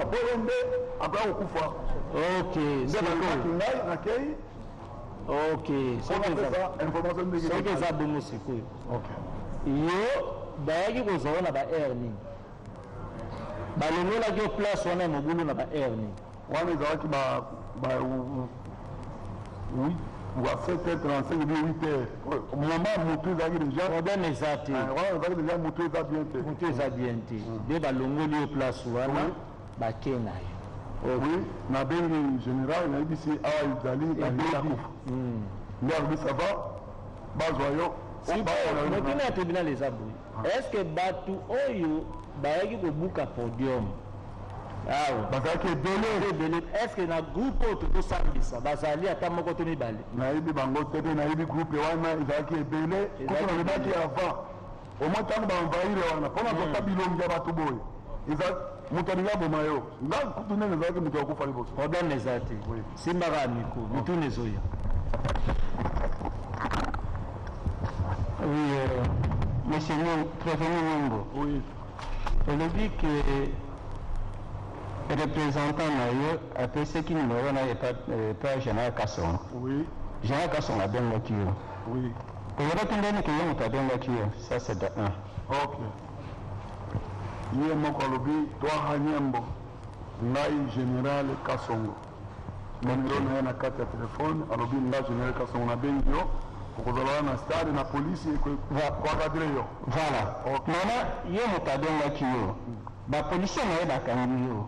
boyende après okufa. Ok, c'est ok, c'est que ça bon sikoyo. Ok. Yo bayaki kozona ba earning. Balongola ki place wana mobulu na ba earning. Wana ezalaki oui, ou à 7h35 ou 8h. Au moment où moto ezalaki déjà. Problème exact. Wana ezalaki déjà moto eza bien te. Moto eza bien te. De balongoli yo place wana bakena yo. Oui, na bengi général na ibisi awa izali na bengi. Nderbi ça va. Bazwa yo. Mais qui n'a tribunal les abouis? Est-ce que Batu Oyo bayaki kobuka podium? Ah oui. Bazaki belé. Est-ce que na groupe autre to sambisa bazali ata moko to mibale? Na ibi bango tete na ibi groupe wana izaki belé. Kuko na baki avant. Au moins tant ba envahir wana. Pona ko bilongi ya batu boy. Izaki mutaninga boma yo. Nga kutune ezaki mutu akufa liboso. Problème ezati. Oui. Simba ka miko, mutu nezoya. Oui, monsieur Préfet Mungo. Oui. Elle dit que le représentant a fait ce qu'il n'a pas Général Kasson. Oui. Général Kasson a bien le cure. Oui. Et il a bien le cure. Ça, c'est de 1. Ok. Il y a mon colobi, toi, Hanyambo, Nai Général Kassongo. Numéro na carte de téléphone, alors bien là, Général Kassongo, on a bien dit. Na stade na police kwa cadre yo. Voilà. Maintenant, yo mutadonga kiyo. Ba police na ba kangiyo.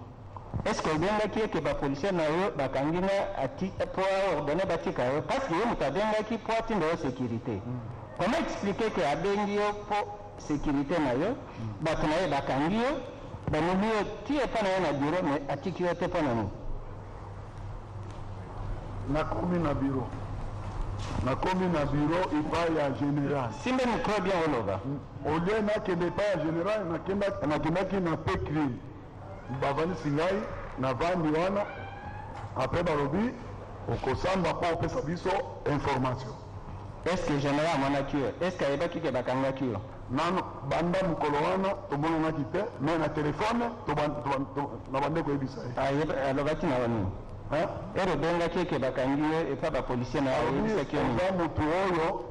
Est-ce que bien là que ba police na yo ba kangina ati pour ordonner ba tika yo parce que yo mutadonga ki pour atteindre la sécurité. Comment expliquer que abengiyo pour sécurité na yo ba kana ba kangiyo ba nuyo tie pa na bureau mais atiki yo te pa na nous. Na komi na bureau. Na commune na bureau il y a général. Simbe micro bien olova. Au lieu na kende pas général na kenda ki na pekri. Bavani singai na vandi wana après barobi okosamba pa opesa biso information. Est-ce que général mwana kiyo? Est-ce que ayeba ki ke bakanga kiyo? Nano banda mukolo wana tomona na kite mais na téléphone to na bande ko ebisa. Ayeba alobaki na wani. Et le benga qui est bakangiye et pas la policier na c'est qui on va moto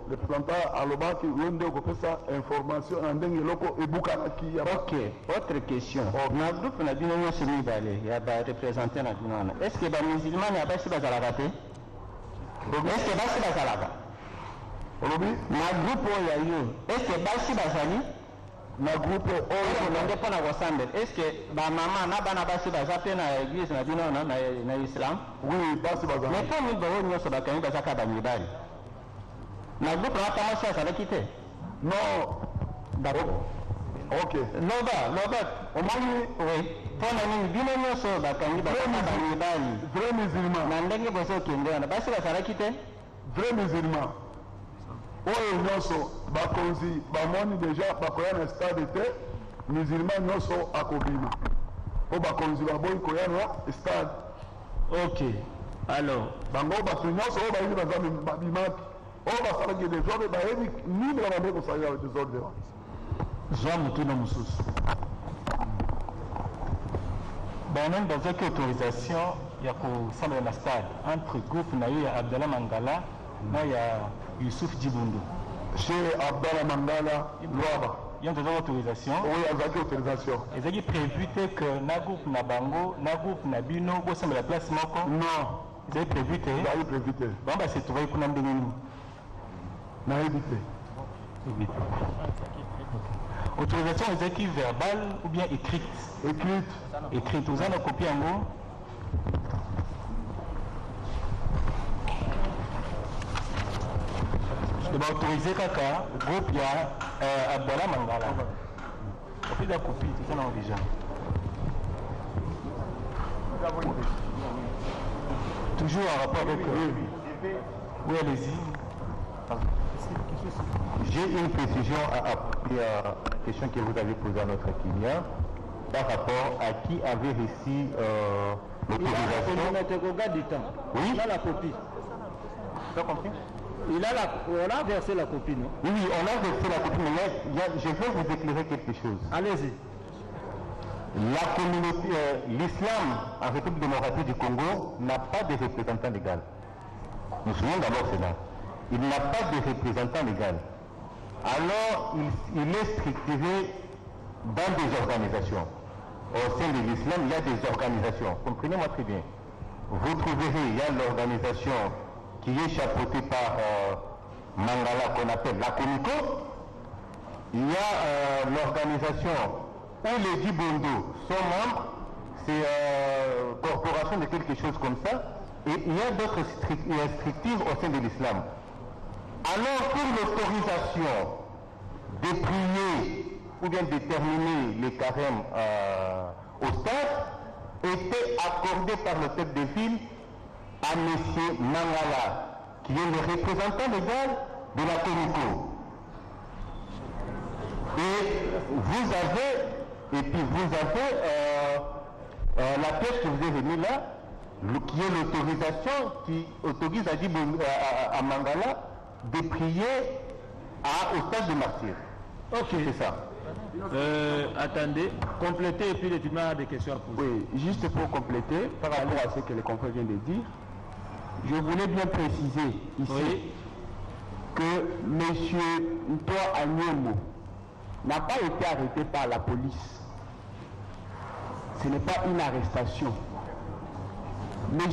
le représentant alobaki yonde ko pesa information ndenge loko ebuka ki ya. OK, autre question. Na groupe na bino nyo semi balé ya ba représenter na bino. Est-ce que ba musulman na ba si bazala raté? Est-ce que ba si bazala ba? Olobi na groupe ya yo. Est-ce que ba si bazali? Na groupe oyo na ndepo na kosambe. Est-ce que ba maman na bana basi bazape na église na bino na islam? Oui, basi bazali. Mais pas mi bawo nyoso bakani bazaka ba mibali. Na groupe na ta masa ça quitter. Non. D'accord. OK. Loba, au moins oui. Pour na bino nyoso bakani ba mibali. Vrai musulman. Na ndenge boso kende na basi bazala quitter. Vrai musulman. Oyo nyonso bakonzi bamoni déjà bakoya na stade te musulman nyonso akobima o bakonzi baboyi koya na stade. OK. Alors bango bato nyonso oyo bayebi baza babimaki oyo basalaki desordre bayebi nini babande kosalela desordre wana zwa mutuna mosusu banani bazwaki autorisation ya kosambela na stade entre groupe na yo ya Abdallah Mangala na ya Youssouf Djibundu. Chez Abdallah Mangala, Loaba. Il y a une autorisation. Oui, il y a une autorisation. Est-ce qu'il est prévu que na groupe na bango, na groupe na bino, vous semble la place moko? Non. C'est prévu que. Il est prévu que. Bon bah c'est trouvé qu'on a bien nous. Na évité. Évité. Autorisation est qui verbale ou bien écrite? Écrite. Écrite. Vous avez une copie en gros? Je vais autoriser kaka groupe ya Abdallah Mangala. Copie de la copie, tout ça non déjà. Toujours en rapport avec oui, allez-y. J'ai une précision à apporter à la question que vous avez posée à notre client par rapport à qui avait reçu l'autorisation. Oui, il a la copie. Tu as compris? On a versé la copie, non? Oui, on a versé la copie, mais je vais vous éclairer quelque chose. Allez-y. Il y a une précision à apporter à la question que vous avez posée à notre client par rapport à qui avait reçu l'autorisation. Oui, on a versé la copie, mais je vais vous éclairer quelque chose. Allez-y. Allez-y. La communauté, l'islam en République démocratique du Congo n'a pas de représentant légal. Nous souvenons d'abord cela. Il n'a pas de représentant légal. Alors, il est structuré dans des organisations. Au sein de l'islam, il y a des organisations. Comprenez-moi très bien. Vous trouverez, il y a l'organisation qui est chapeautée par Mangala, qu'on appelle la Comico. Il y a l'organisation où les Dibondo sont membres. C'est corporation de quelque chose comme ça. Et il y a d'autres structures au sein de l'islam. Alors, pour l'autorisation de prier ou bien de terminer les carèmes au stade, était accordé par le tête de ville à M. Mangala, qui est le représentant légal de la Comico. Et vous avez la pièce que vous avez mis là, qui est l'autorisation qui autorise à Mangala de prier au stade de martyr. Ok. C'est ça. Attendez, complétez et puis les témoins ont des questions à poser. Oui, juste pour compléter, par rapport à ce que le confrère vient de dire, je voulais bien préciser ici que M. Ntoa Anyembo n'a pas été arrêté par la police. Ce n'est pas une arrestation. M.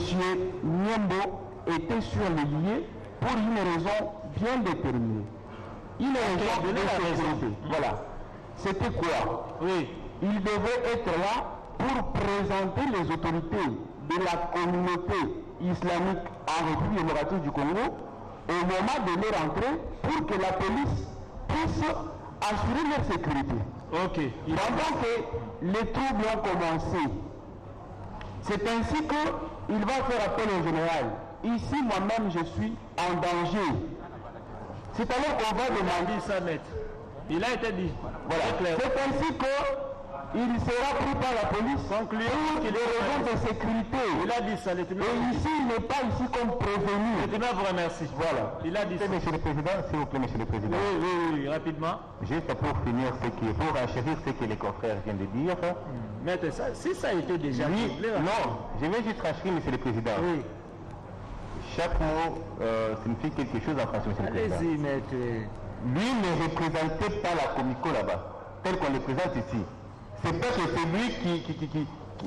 Nyembo était sur le lieu pour une raison bien déterminée. Une raison de sécurité. Voilà. C'était quoi? Oui. Il devait être là pour présenter les autorités de la communauté islamique en République démocratique du Congo au moment de leur entrée pour que la police puisse assurer leur sécurité. Ok. Pendant que les troubles ont commencé, c'est ainsi qu'il va faire appel au général. Ici, moi-même, je suis en danger. C'est alors qu'on va demander ça, maître. Il a été dit. Voilà. C'est ainsi qu'il sera pris par la police pour des raisons de sécurité. Il a dit ça, le témoin. Et ici, il n'est pas ici comme prévenu. Le témoin vous remercie. Voilà. Il a dit ça. Monsieur le Président, s'il vous plaît, Monsieur le Président. Oui, rapidement. Juste pour finir, pour enchérir ce que les confrères viennent de dire. Maître, si ça a été déjà Oui, réglé, non, je vais juste enchérir, Monsieur le Président. Oui. Chaque mot signifie quelque chose en français, Monsieur le Président. Allez-y, maître. Lui ne représentait pas la Comico là-bas, tel qu'on le présente ici. C'est parce que c'est lui qui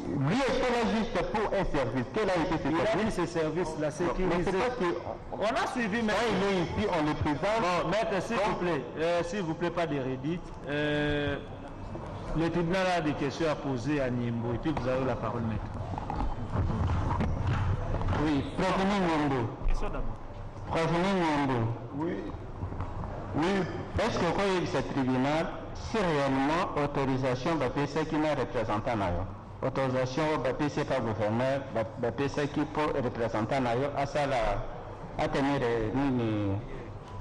lui était là juste pour un service. Quel a été ce service? Il a dit ce service, la sécurité. On a suivi, maître. Quand il est ici, on le présente. Bon, maître, s'il vous plaît, pas de redite. Le tribunal a des questions à poser à Nyembo et puis vous avez la parole, maître. Oui, prévenu Nyembo. Question d'abord. Prévenu Nyembo. Oui. Oui. Est-ce que quand ce tribunal, si réellement autorisation de qui n'a représentant nayo, autorisation de par gouverneur, de qui pour représentant nayo, à ça à tenir une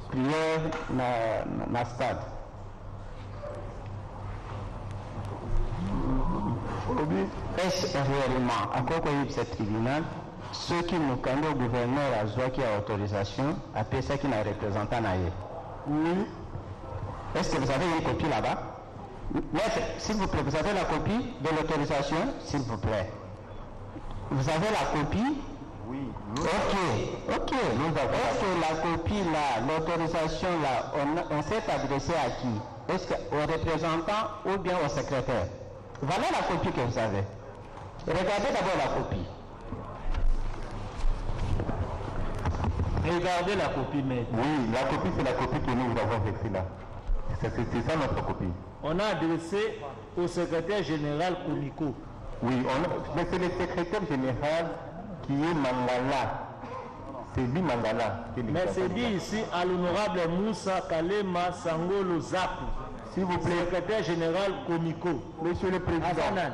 prière na stade. Est-ce réellement à quoi ce tribunal, ceux qui nous candident au gouverneur à Zoa qui a autorisation, à PSA qui n'a représentant nayo? Oui. Est-ce que vous avez une copie là-bas? Maître, s'il vous plaît, vous avez la copie de l'autorisation, s'il vous plaît. Vous avez la copie? Oui. Ok. Est-ce que la copie là, l'autorisation là, on s'est adressé à qui? Est-ce qu'au représentant ou bien au secrétaire? Voilà la copie que vous avez. Regardez d'abord la copie. Regardez la copie, maître. Oui, la copie, c'est la copie que nous avons vexée là. C'est ça notre copie. On a adressé au secrétaire général Comico. Oui, mais c'est le secrétaire général qui est Mangala. C'est lui Mangala. Mais c'est dit ici à l'honorable Moussa Kalema Sangolo Zapu. S'il vous plaît. Secrétaire général Comico. Monsieur le Président. Azanan.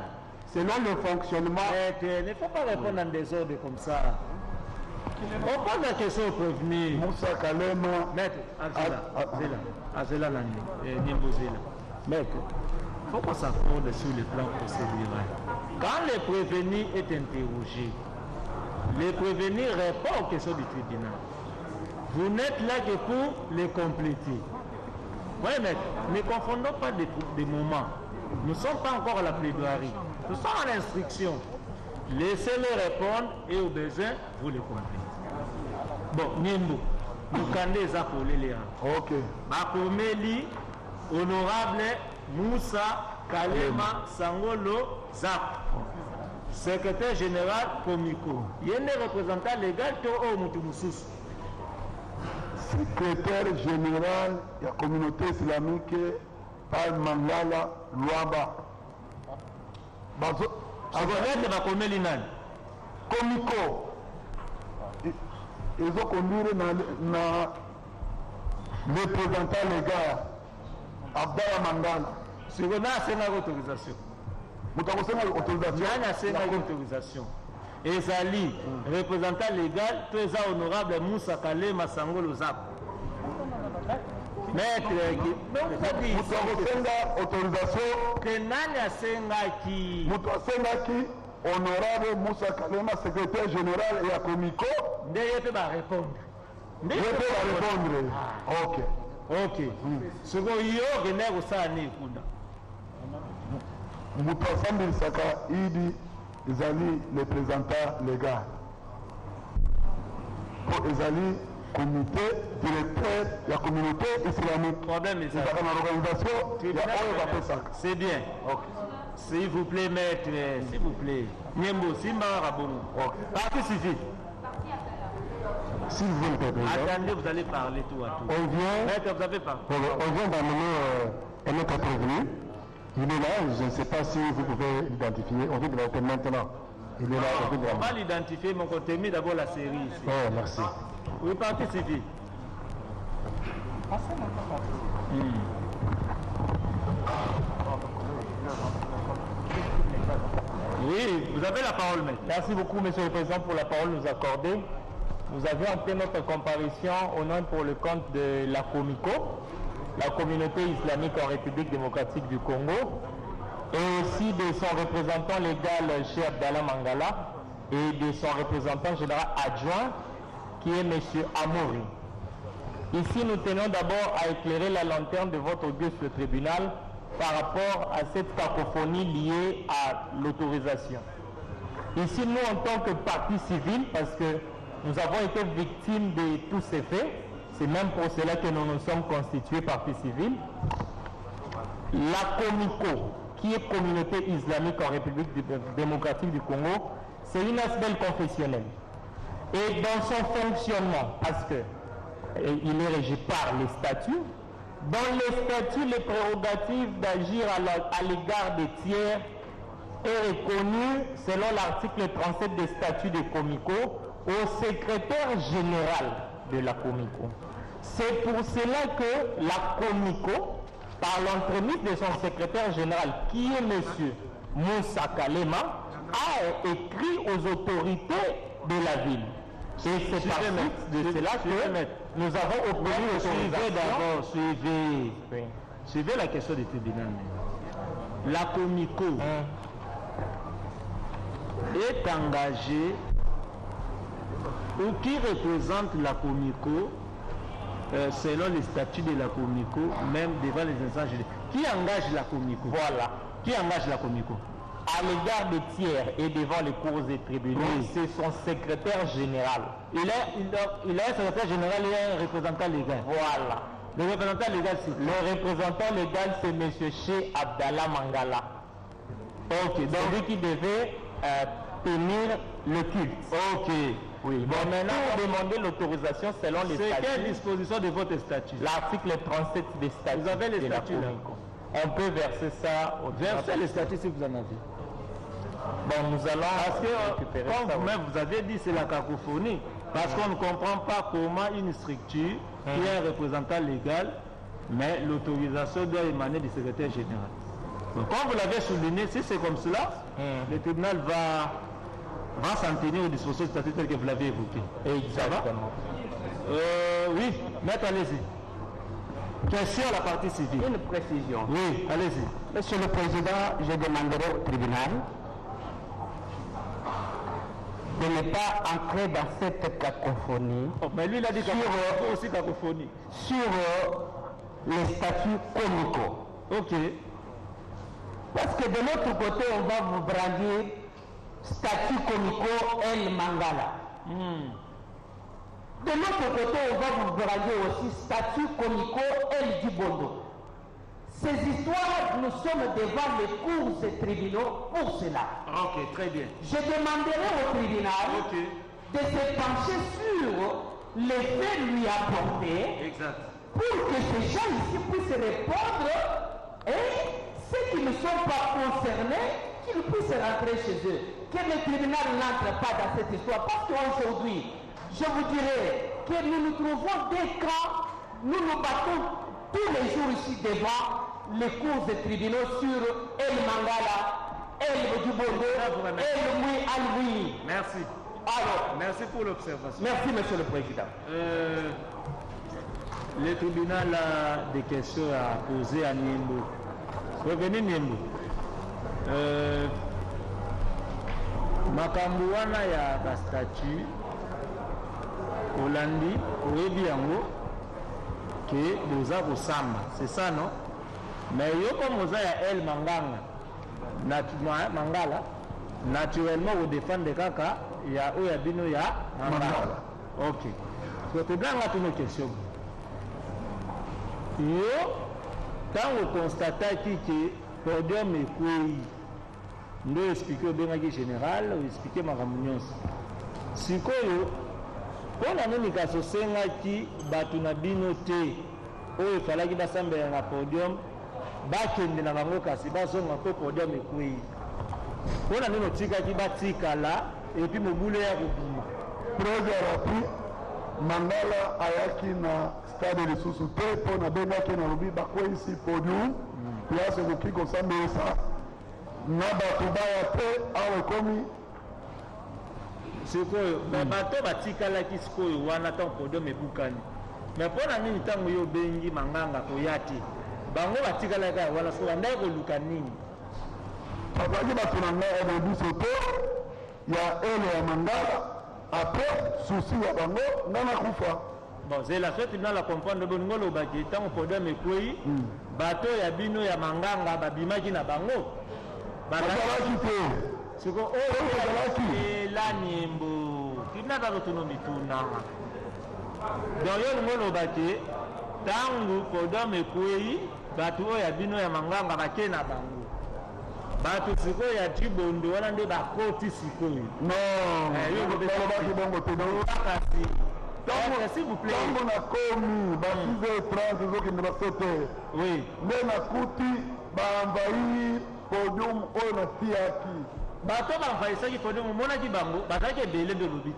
Selon le fonctionnement. Il ne faut pas répondre en désordre comme ça. On pose la question au prévenu. Moussa Kalema. Maître, Azela Nyembo Zela. Maître, il faut qu'on s'accorde sur le plan procédural. Quand le prévenu est interrogé, le prévenu répond aux questions du tribunal. Vous n'êtes là que pour les compléter. Oui, maître, ne confondons pas des moments. Nous ne sommes pas encore à la plaidoirie. Ce sont en instruction. Laissez-les répondre et au besoin, vous les comprenez. Bon, Nimbo, nous candés à les Ok. Bakomeli, honorable Moussa Kalema Sangolo Zap, secrétaire général Komiko. Il y a un représentant légal au Moutoumoussous. Secrétaire général de la communauté islamique par Mangala Luaba. Secrétaire Bakomeli Nan. Komiko. Ils ont conduit na représentant légal Abdallah Mangala. Si on a une autorisation. Vous avez une autorisation? Il y a une autorisation. Et Zali, représentant légal, très honorable Moussa Kalema Sangolo Zap. Maître, vous avez autorisation que Nani a Sengaki. Vous avez honorable Moussa Kalema, secrétaire général et à Komiko. D'ailleurs, tu vas répondre. Je peux répondre. Ok. Ok. Ce que yo gene usani kuna. Mutu Assemblée Saka Idi Ezali le représentant légal. Pour Ezali comité directeur de la communauté islamique. Problème est ça. L'organisation. C'est bien. Ok. S'il vous plaît, maître, s'il vous plaît. Niembo, Simba Rabou. Parti civil. S'il vous plaît, attendez, vous allez parler tout à tout. Maître, vous avez parlé. On vient d'amener un autre prévenu. Il est là, je ne sais pas si vous pouvez l'identifier. On vient de l'appeler maintenant. Il est là, on va l'identifier, mon côté, mais d'abord la série ici. Oh, merci. Oui, parti civil. Oui, vous avez la parole, maître. Merci beaucoup, Monsieur le Président, pour la parole nous accorder. Nous avions fait notre comparution au nom pour le compte de la Komiko, la communauté islamique en République démocratique du Congo, et aussi de son représentant légal, Cheikh Abdallah Mangala, et de son représentant général adjoint, qui est M. Amori. Ici, nous tenons d'abord à éclairer la lanterne de votre auguste tribunal par rapport à cette cacophonie liée à l'autorisation. Ici, nous, en tant que partie civile, parce que nous avons été victimes de tous ces faits, c'est même pour cela que nous nous sommes constitués partie civile. La Komiko, qui est communauté islamique en République démocratique du Congo, c'est une assemblée confessionnelle. Et dans son fonctionnement, parce que il est régi par les statuts, dans les statuts, les prérogatives d'agir à l'égard des tiers est reconnue, selon l'article 37 des statuts de Komiko, au secrétaire général de la Komiko. C'est pour cela que la Komiko, par l'entremise de son secrétaire général, qui est M. Moussa Kalema, a écrit aux autorités de la ville. Et c'est par suite de cela que nous avons obtenu l'autorisation. Suivez la question du tribunal. La Komiko est engagée, ou qui représente la Komiko, selon les statuts de la Komiko, même devant les instances judiciaires. Qui engage la Komiko? Voilà. Qui engage la Komiko? À l'égard des tiers et devant les cours et tribunaux, c'est son secrétaire général. Il est un secrétaire général et un représentant légal. Voilà. Le représentant légal, c'est le représentant légal, c'est M. Cheikh Abdallah Mangala. Ok. Donc lui qui devait tenir le culte. Ok. Oui. Bon, maintenant, on demander l'autorisation selon les statuts. C'est quelle disposition de votre statut? L'article 37 des statuts. Vous avez les statuts là? On peut verser ça au verser les statuts si vous en avez. Bon, nous allons récupérer ça. Comme vous-même vous avez dit, c'est la cacophonie. Parce qu'on ne comprend pas comment une structure qui est un représentant légal, mais l'autorisation doit émaner du secrétaire général. Donc, comme vous l'avez souligné, si c'est comme cela, le tribunal va s'en tenir aux dispositions statutaires que vous l'avez évoquées. Exactement. Oui, maître, allez-y. Question à la partie civile. Une précision. Oui, allez-y. Monsieur le Président, je demanderai au tribunal de ne pas entrer dans cette cacophonie. Oh, mais lui, il a dit aussi cacophonie. Sur les statuts Komiko. Ok. Parce que de l'autre côté, on va vous brandir statut comico El Mangala. De l'autre côté, on va vous brandir aussi statut comico El Djibondo. Ces histoires, nous sommes devant les cours et tribunaux pour cela. Ok, très bien. Je demanderai au tribunal de se pencher sur les faits lui apportés. Exact. Pour que ces gens ici puissent répondre et ceux qui ne sont pas concernés, qu'ils puissent rentrer chez eux. Que le tribunal n'entre pas dans cette histoire. Parce qu'aujourd'hui, je vous dirais que nous nous trouvons dès quand nous nous battons tous les jours ici devant les cours et tribunaux sur El Mangala, El Djibondo, El Mui Al-Mui. Merci. Alors, merci pour l'observation. Merci, Monsieur le Président. Le tribunal a des questions à poser à Niembo. Revenez Niembo. Makambo wana ya bastatu Olandi oyebi yango ke boza kosamba, c'est ça non? Mais yo comme oza ya El Manganga Mangala naturellement vous défendre kaka ya oya bino ya Mangala. Ok. Donc todanga tuna question. Yo tango constataki ke podium ekwei ndo expliquer obengaki général ou expliquer makambo nyonso sikoyo mpona nini kasi osengaki bato na bino te oyo efalaki basambela na podium bakende na bango kasi bazonga mpe podium ekwei mpona nini otikaki batikala epuis mobulu ya kobima preuve ya rapui Mangala ayaki na stade lisusu te mpo nabengaki na lobi bakweyisi podium place ekoki kosambelisa na bato baya te awa ekomi sikoyo bato batikalaki sikoyo wana ntango podium ebukani me mpona nini ntango yo obengi Manganga koya te bango batikalaki wana so bandaki koluka nini bazalaki bato na ngai ena biso te ya ele ya Mangala apres susi ya bango nga nakufa bon c'est la fête tribunal a comprendre boningo lobaki ntango podium ekwei bato ya bino ya Manganga babimaki na bango bazalaki te siko oyo la Niembo tribunal bazotonomi tuna donc yo lingo lobaki ntango podium ekwei bato oyo ya bino ya Manganga bakei na bango bato sikoyo ya Djibondo wana nde bakoti sikoyo balobaki bongo te kasi s'il vous plaît ntango nakomi ba 6h30 ezokende baso te nde nakuti baenvahi podium oyo natiaki bato baenvahisaki podium omonaki bango bazalaki ebele nde olobi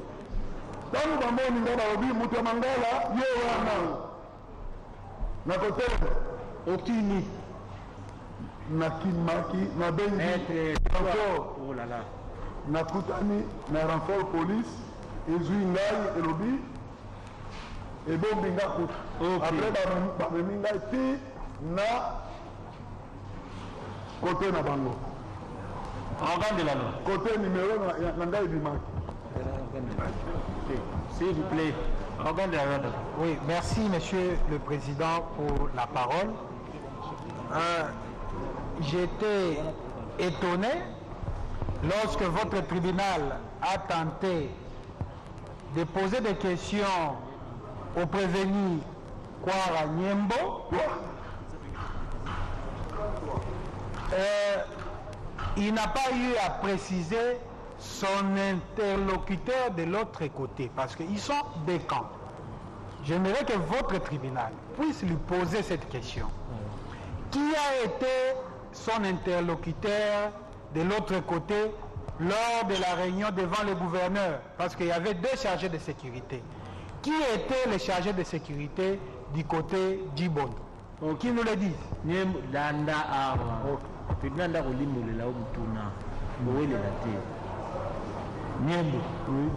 ntango bamoni ngai balobi moto ya Mangala ye wana nakotelema okini nakimaki nabengi nakutani na renfort police ezwi ngai elobi ebombi nga kutu apres bamemi ngai ti na kote na bango kote numero na ngai ebimaki. S'il vous plaît. Oui, merci Monsieur le Président pour la parole. J'étais étonné lorsque votre tribunal a tenté de poser des questions au prévenu Kwara Niembo. Il n'a pas eu à préciser son interlocuteur de l'autre côté, parce qu'ils sont des camps. J'aimerais que votre tribunal puisse lui poser cette question. Qui a été son interlocuteur de l'autre côté lors de la réunion devant le gouverneur? Parce qu'il y avait deux chargés de sécurité. Qui étaient les chargés de sécurité du côté Djibondo? Qui nous le dit? Niembo, oui.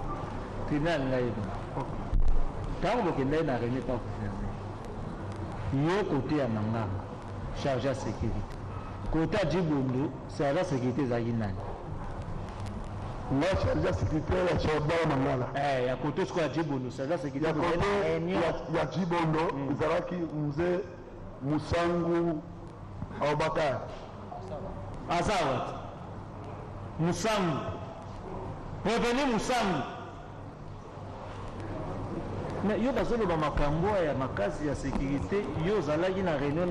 Tribunal ngaïba. Quand vous avez na réunion pas gouverneur. Yo côté à Manganga, chargé de sécurité. Côté Djibondo, c'est la sécurité zaginani. Moi chargé de sécurité ya Choba Mangala. Ya côté ce quoi Djibondo, c'est la sécurité. Ya côté ya Djibondo, ezalaki mzee Musangu Abubakar. Azawat. Musangu. Prévenir Musangu. Mais yo bazolo ba makambo ya makazi ya sécurité yo zalaki na réunion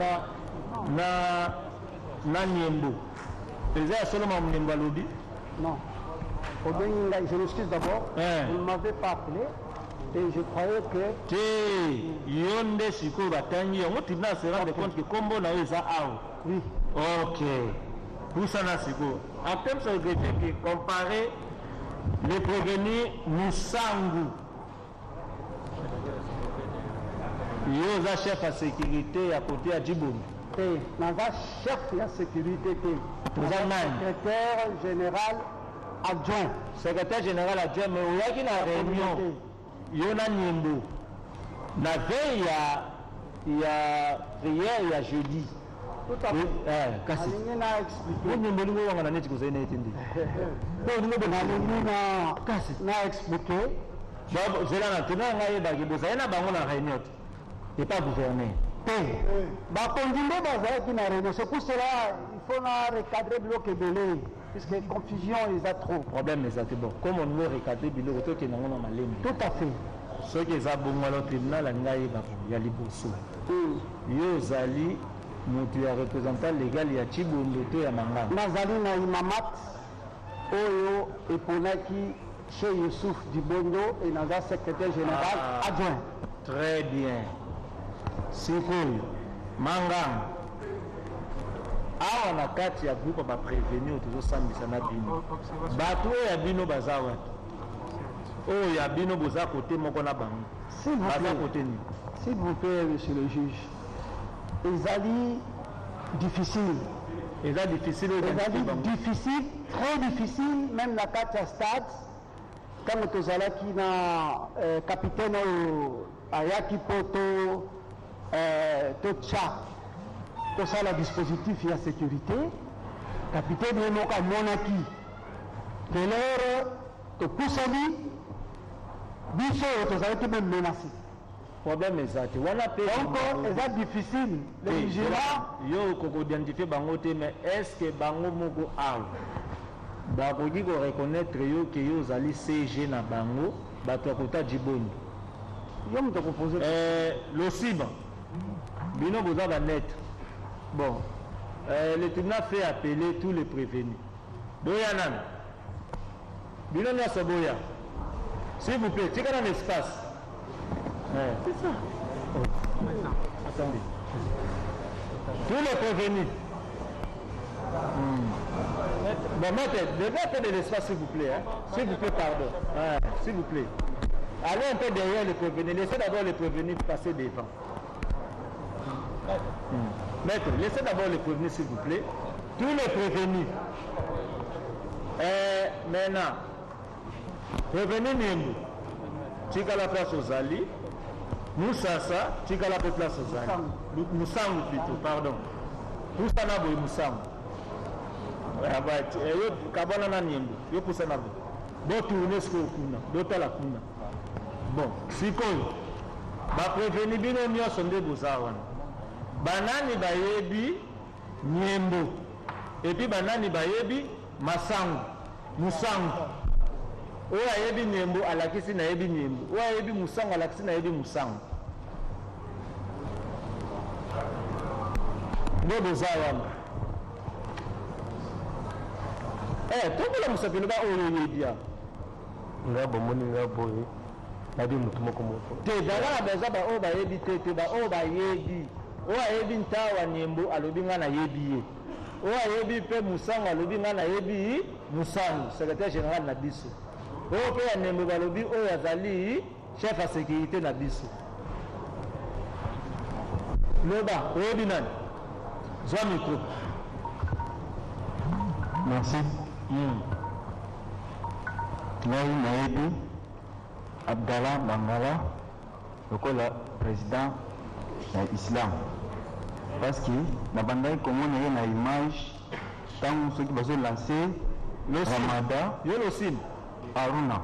na Niembo. Président Solomon Niembo lobby. Non. Je m'excuse d'abord. Vous ne m'avez pas appelé. Et je croyais que... Yonde Siko Batangi, on va se rendre compte que Combo n'a eu ça. Oui. Ok. Pour ça, Siko. En termes de greffier, comparer les prévenus Moussangu. Yoza chef à sécurité à côté à Djiboum. Et Naza chef à sécurité. Secrétaire général adjoint. Secrétaire général adjoint, mais il y a une réunion. Yona Niembo. La veille, il y a prière, il y a jeudi. Tout à fait. Kassi. N'a expliqué. N'a expliqué. Je l'ai entendu, vous avez une réunion. Et pas gouverner. C'est pour cela qu'il faut recadrer le bloc et belé. Puisque confusion, il y a trop. Problème, mais c'est bon. Comme on veut recadrer le bloc, il y a tout à fait. Ce qui est bon, le tribunal, il y a les bourseaux. Yozali, nous avons représentant légal, il y a Chibondo, il y a Mangam. Nazali na imamat, Oyo et Ponaki, chez Youssouf Dibondo et Naza secrétaire général adjoint. Très bien. Sikoyo, Mangam. Awa na kati ya groupe ba prévenir tozosambisa na bino. Bato ya bino bazawa. Oh ya bino boza côté moko na bango. S'il vous plaît, monsieur le juge. Ezali difficile. Ezali difficile, difficile, très difficile, même la carte à stade. Quand nous allons qui na capitaine Ayaki Poto, Tocha. Tout ça, le dispositif, il y a sécurité. Capitaine Remoka Monaki. Que l'heure, de Poussani, Bisso, tout ça, même menacé. Problème est ça. Encore, c'est difficile. Les vigilants. Yo, qu'on identifie Bangote, mais est-ce que Bango Moko a Bakogi ko reconnaître yo que yo zali CG na Bango, bato akota Djiboni. Yo me te proposer. Le CIB, Bino Boza va net. Bon, le tribunal fait appeler tous les prévenus. Doyanan, Bino Nia Saboya, s'il vous plaît, tu es dans l'espace. C'est ça. Oh. Attendez. Tous les prévenus. Bon, mettez de l'espace, s'il vous plaît. Hein. S'il vous plaît, pardon. S'il vous plaît. Allez un peu derrière les prévenus. Laissez d'abord les prévenus passer devant. Maître, laissez d'abord les prévenus, s'il vous plaît. Tous les prévenus. Maintenant, prévenus Niembo. Tika la place aux Ali. Moussassa, Tika la place aux Ali. Moussangu plutôt, pardon. Moussana Boy Moussangu. Kabana na Niembo. Yo poussana Boy. Do tourner ce kuna. Do tala kuna. Bon, sikoyo. Ba prévenus bino nyonso nde bozawana. Banani bayebi Niembo et puis banani bayebi Masangu Musangu oyo ayebi Niembo alakisi na yebi Niembo oyo ayebi Musangu alakisi na yebi Musangu nde boza wana tokola musapelo ba oyo yebi ya nga bomoni nga boye nabi mutu moko moko te dala baza ba oyo bayebi te ba oyo bayebi oyo ayebi ntawa Niembo alobi nga na yebi ye oyo ayebi mpe Musangu alobi nga na yebi Musangu secrétaire général na biso oyo mpe ya Niembo balobi oyo azali chef à sécurité na biso loba oyebi nani zwa micro. Merci. Ngai nayebi Abdallah Mangala lokola président islam parce que na bandai komona ye na image tant ceux qui bazo lancer le Ramadan yo le sim Aruna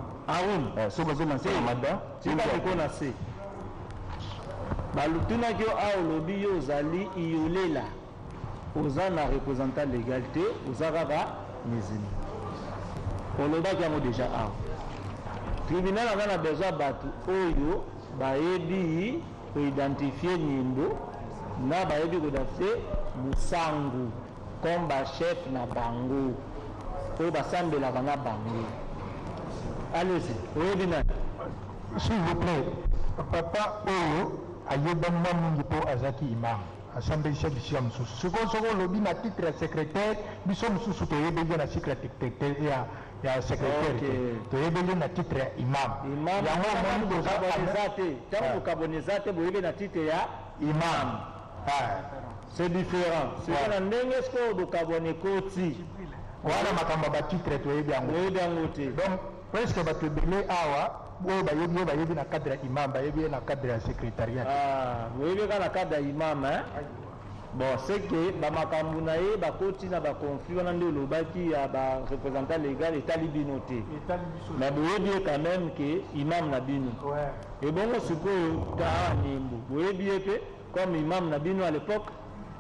so bazo lancer Ramadan tika ko na se balutuna kyo a lobi yo zali iolela aux un représentant l'égalité, aux arabes, musulmans. On le bat déjà à. Tribunal a besoin de battre Oyo, Baebi, pour identifier Nimbo, na Baebi pour identifier Musangu, comme chef na Bango, pour Bassambe la Vana Bango. Allez-y, Oyo. S'il vous plaît, papa Oyo, Ayeba Mamungi pour Azaki Imam. Assemblée chef ici à Moussou. Ce qu'on se lobby à titre secrétaire, nous sommes sous soutenus bien à secrétaire. Il y a secrétaire. Tu es bien à titre imam. Imam, il y a un moment où Kabonizate, vous avez un titre imam. C'est différent. C'est un nengesko de Kabonekoti. Voilà ma kamba titre, tu es bien. Donc, presque va te brûler awa. Vous avez un cadre imam, vous avez un cadre secrétariat. Vous avez un cadre imam, hein? Bon, c'est que Bamakambunae, Bakoti, conflit, on a le représentant légal et talibinoté. Mais vous voyez quand même que imam Nabino. Et bon, on suppose que vous voyez que comme imam Nabino à l'époque,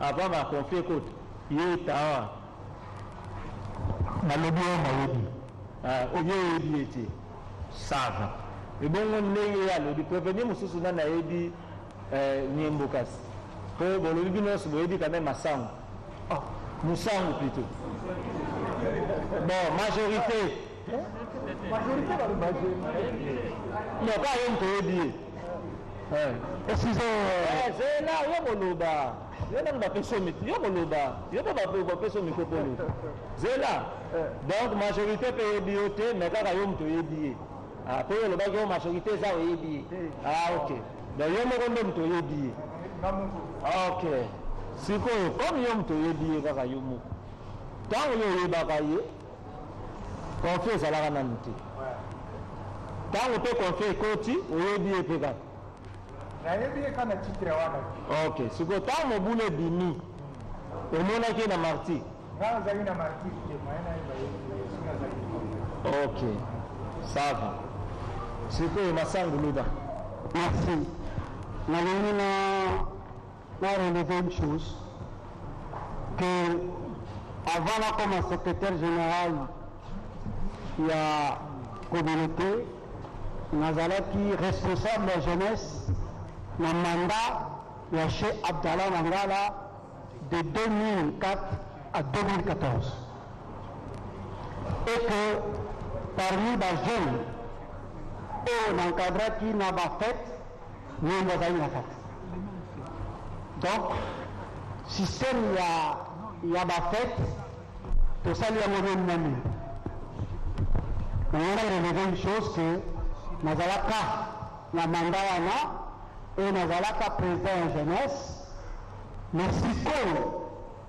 avant ma conflit, il est à. Au lieu de savent. Et bon, on est de prévenir Moussou Nana Ebi Niembokas. Pour le Libinos, vous avez quand même à sang. Moussangu plutôt. Bon, majorité. Majorité dans le majorité. Il n'y a pas rien de dire. Excusez-moi. C'est là, il y a mon loba. Il y a un peu il y a mon loba. Il y a un peu de micro. C'est là. Donc, majorité peut dire, mais quand il y a un peu de dire. Après, le bac de majorité, ça va dire. Ah, ok. Donc, il y a un peu de dire. Ok. C'est quoi? Comme il y a un peu de dire, quand il y a un peu. Tant qu'il y a un peu, confier ça la ranamité. Tant qu'on peut confier côté, on y est bien pégat. Ok. C'est que tant qu'on boule dimi, on a qui na marti. Ok. Ça va. C'est que Massangu Luda. Merci. Nous avons relevé une chose, que avant là, comme secrétaire général, il y a communauté, Nazala qui est responsable de la jeunesse, le mandat, il y a chez Abdallah Mangala de 2004 à 2014. Et que parmi les jeunes, on encadra qui n'a pas fait, nous n'avons pas fait. Donc, système il y a pas fait, tout ça il y a mauvais nom. On a relevé une chose que nous avons la mandat et nous avons président en jeunesse, mais si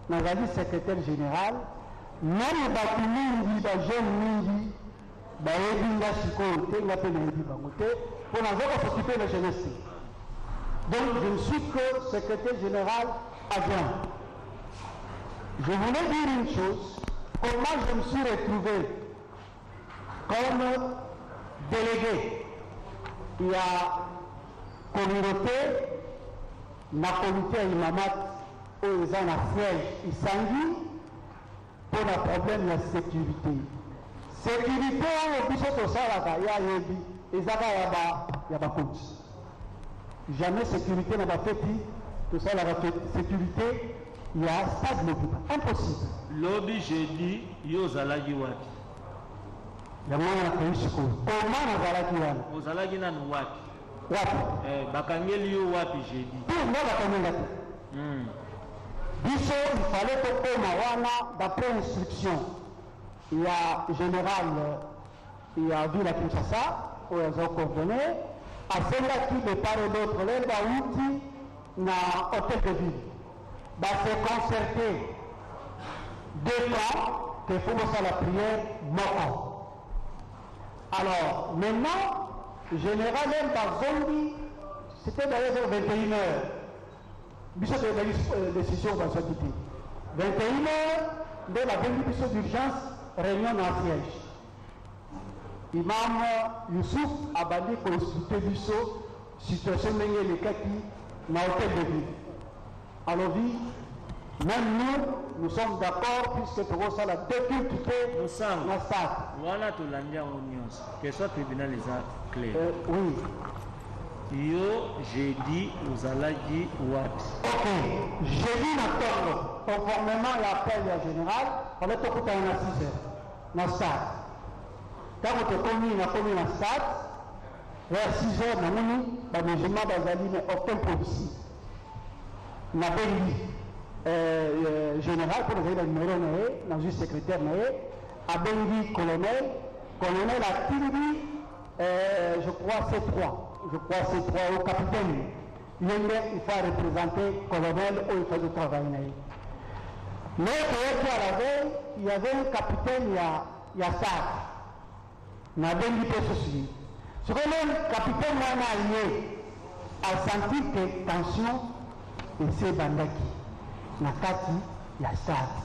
nous avons secrétaire général, même les bâtiments de jeunes pour nous s'occuper de la jeunesse. Donc je ne suis que secrétaire général adjoint. Je voulais dire une chose, comment je me suis retrouvé comme délégué. Il y a communauté, la communauté Imamat, où ils ont un siège, ils s'enguent pour le problème de la sécurité. Sécurité, on peut se faire il y a compte. Jamais sécurité n'a pas fait tout ça, la sécurité, il y a ça de l'hôpital. Impossible. Lobby, j'ai dit, Yozala Giwati. Il y a moins de pays secours. Comment Nazala Giwati? Ozala Ginan Wati. Wati. Bakangeli Yo Wati, j'ai dit. Pour moi, Bakangeli. Bisso, il fallait que Mawana, d'après instruction, il y a général, il y a vu la Kinshasa, où ils ont coordonné, à celle-là qui de part et d'autre, là, il y a outil dans l'hôtel de ville. Bah, c'est concerté 2 ans qu'il faut faire la prière mort. Alors, maintenant, général, même par zombie, c'était d'ailleurs 21h. Bishop de la décision va se quitter. 21h, de la bénédiction d'urgence, réunion dans le siège. Imam Youssouf a bandé consulter Bishop, situation de les kaki, dans l'hôtel de ville. Alors, Même nous sommes d'accord puisque pour ça la déculpité Nous sommes. la stade. Voilà tout l'année en union. Que soit tribunal les a clair. Oui. Yo, j'ai dit aux alagi what. Ok. J'ai dit maintenant, conformément à l'appel général, on est tout à 6 heures. Dans le stade. Quand on est commis dans le stade, vers 6 heures, on a des musulmans mais aucun policier. On a général pour les numéro dans le secrétaire a bengi colonel a tiré je crois C3 au capitaine il faut représenter colonel où il faut travailler mais à la veille il y avait un capitaine il y a ça n'a bengi peu ceci ce que le capitaine a senti que tension et c'est bandaki nakati ya stade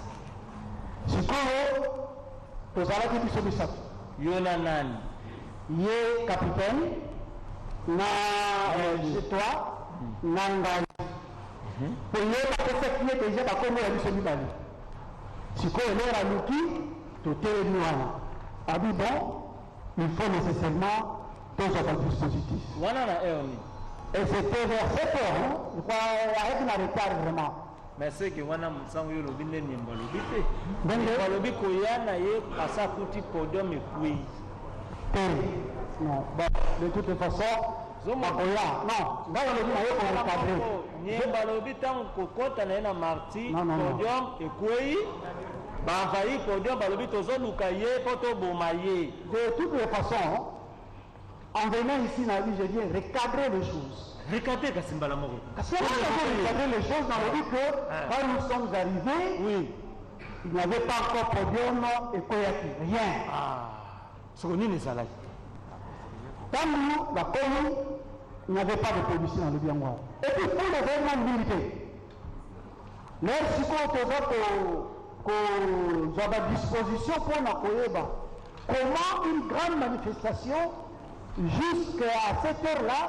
sikoyo tozalaki biso misato yo na nani ye capitaine na toi na ngai po ye bapesaki ye deja bakombo ya biso mibale sikoyo lero aluki totelemi wana abi bon il faut nécessairement tozwaka dispositif wana na eoni et c'était vers 7 heures je crois avec un retard vraiment. Mais c'est que wana musango yo lobi ndeni mbalobi te. Mbalobi koyana ye asa kuti podium ekui. Non, bon, de toute façon, Makoya, non, dans le lobi na yo ko recadrer. Ni mbalobi tango kokota na ena marti podium ekui. Ba envahi podium balobi tozo luka ye poto bomaye. De toute façon, en venant ici na vie, je viens recadrer les choses. Recadrer Kasimbala Moro. Recadrer les choses dans le but que quand nous sommes arrivés, oui, il n'y avait pas encore podium et Koyaki, rien. Ce qu'on est salarié. Quand nous, la commune, il n'y avait pas de policiers dans le Biangois. Et puis pour les événements militaires, merci qu'on a à disposition pour Nakoyeba. Comment une grande manifestation, jusqu'à cette heure-là,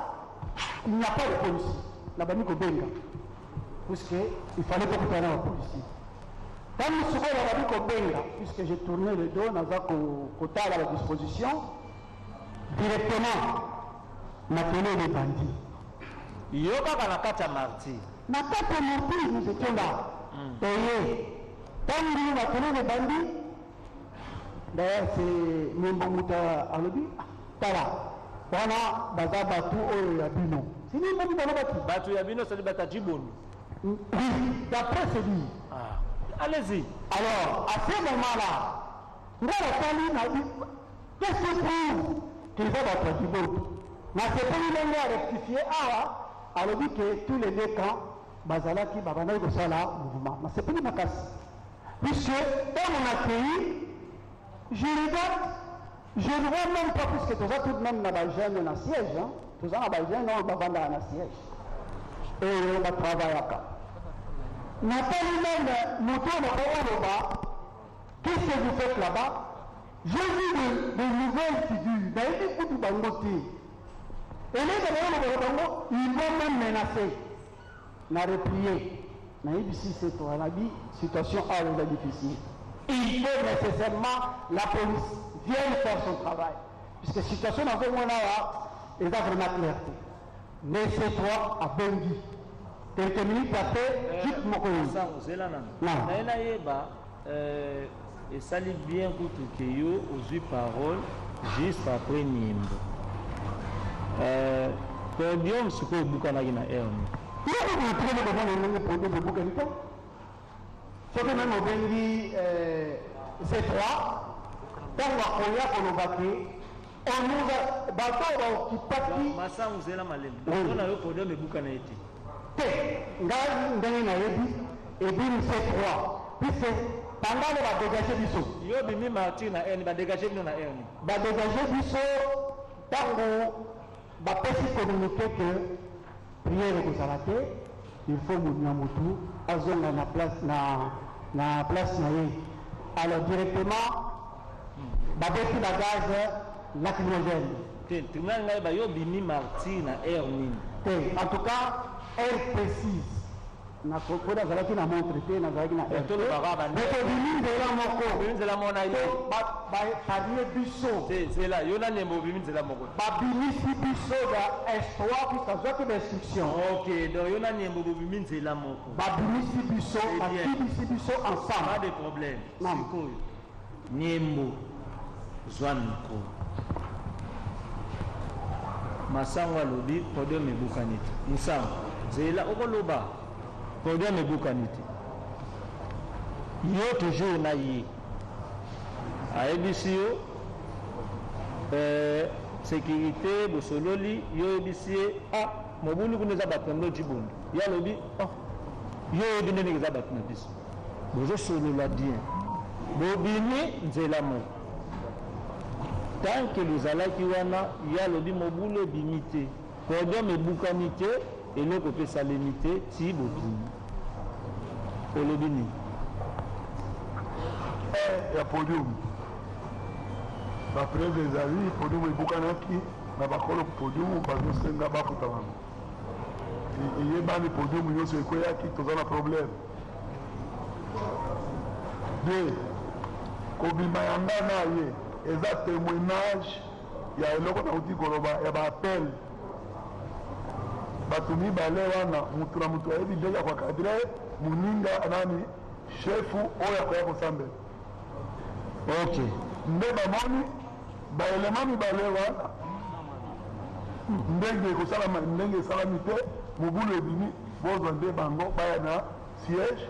il n'y a pas de policier. La banni Kobenga. Puisqu'il fallait pas que la policier. Quand nous sommes à la banni Kobenga, puisque j'ai tourné le dos, nous avons quota à la disposition, directement, maintenant les bandits. Yoka Kanakata Marti. Nakata Marti, nous étions là. Payés. Quand nous avons les bandits, d'ailleurs c'est Mbonguta Alobi, Tala. Wana baza batu oyo ya bino. Sini mbongi bana batu. Batu ya bino c'est bata jibonu. Oui, d'après ce dit. Allez-y. Alors, à ce moment-là, nous avons na dit qu'est-ce que prouve qu'il va battre jibonu. Mais c'est pour lui rectifier alors dit que tous les deux camps bazalaki babana ko sala mouvement. Mais c'est pour lui makasi. Puisque dans mon accueil, je regarde. Je ne vois même pas, puisque tout ça, tout de même, dans le jeune, dans le siège. Tout ça, dans le jeune, on va vendre dans le siège. Et on va travailler à cas. Nathalie même, nous tournons au bas. Qu'est-ce que vous faites là-bas? J'ai vu des nouvelles figures. Ben, il écoute du bangoté. Et les gens, ils vont même menacer. On a replié. Mais ici, c'est toi. On a dit, situation A, elle est difficile. Il faut nécessairement la police vienne faire son travail. Puisque la situation dans ce moment-là, elle a vraiment clarté. Laissez-toi à Bengi. Quelques minutes après, quitte mon collègue. Non. Et ça lit bien que yo aux paroles juste après Nimbo. Podium, ce que vous avez na erni. Il y a des très bonnes podium de Boukanito. Ce que même au Bengi C3, dans la Koya pour nous battre, on nous a battu qui partit. Massa vous la malem. On a eu podium de Boukanito. Ngai ndenge na yebi et bien C3. Puis c'est pendant le va dégager biso. Yo bimi Martin na erni va dégager bino na erni. Va dégager biso tango va pesi communiquer que prière est arrêtée. Il faut Mouniamutu azonga na place na place na ye. Alors directement babeti la gaz lacrymogène. Tu m'as dit yo bimi Martin na erni. En tout cas, elle précise na ko nazalaki na montre te nazalaki na to le baba mais tobimi nzela moko nzela mona yo balie biso zela yo na nembo obimi nzela moko babimisi biso ya espoir puisque azwaki bainstruction ok donc yo na nembo obimi nzela moko babimisi biso bakibisi biso ensemble pas de problème sikoyo nyembo zwa mikro masango alobi podium ebukani te musango zela okoloba podium ebukani te yo toujours na ye ayebisi yo sécurité bosololi yo oyebisi ye mobulu kuna eza bato yango jibondo ye alobi yo oyebi ndenge eza bato na biso bozosolola bien bobimi nzela moko tant que lozalaki wana ye alobi mobulu ebimi te podium ebukani te eloko mpe esalemi te ti bobimi olobi nini ya podium bapreve ezali podium ebukanaki na bakolo podium bazosenga bafuta bango eyebani podium nyonso ekweyaki toza na problème de kobima yanga na ye eza témoignage ya eloko nauti koloba ya baapel bato mibale wana mutu na mutu ayebi ndenge ya koakadre moninga nani chefu oyo akoya kosambela ok nde bamoni baelema mibale wana ndenge ekosalama ndenge esalami te mobulu ebimi bozwa nde bango baya na siège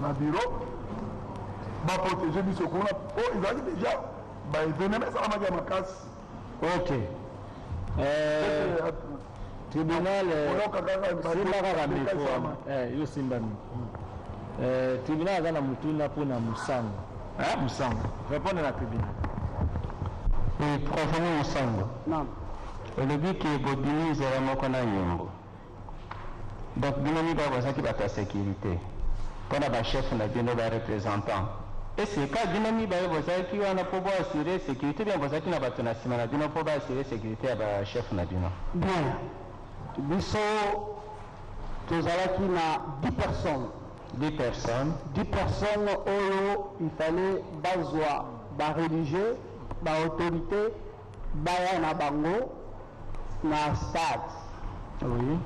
na bureau baprotege biso kuna po ezalaki deja baevenema esalamaki ya makasi ok tribunal simbaka mikro yo simba mikro tribunal aza na mutuna mpona musango musango répondre na tribunal profane musango olobi ke bobimi nzela moko na yembo donc bino mibale bozalaki bato ya sécurité mpona bachef na bino bareprésentant ese ka bino mibale bozalaki wana mpo boassure sécurité bien bozalaki na bato na nsima na bino mpo boassure sécurité ya bachef na bino bien biso tozalaki na 10 personnes 10 personnes oyo il fallait bazwa bareligieux baautorité baya na bango na stade oui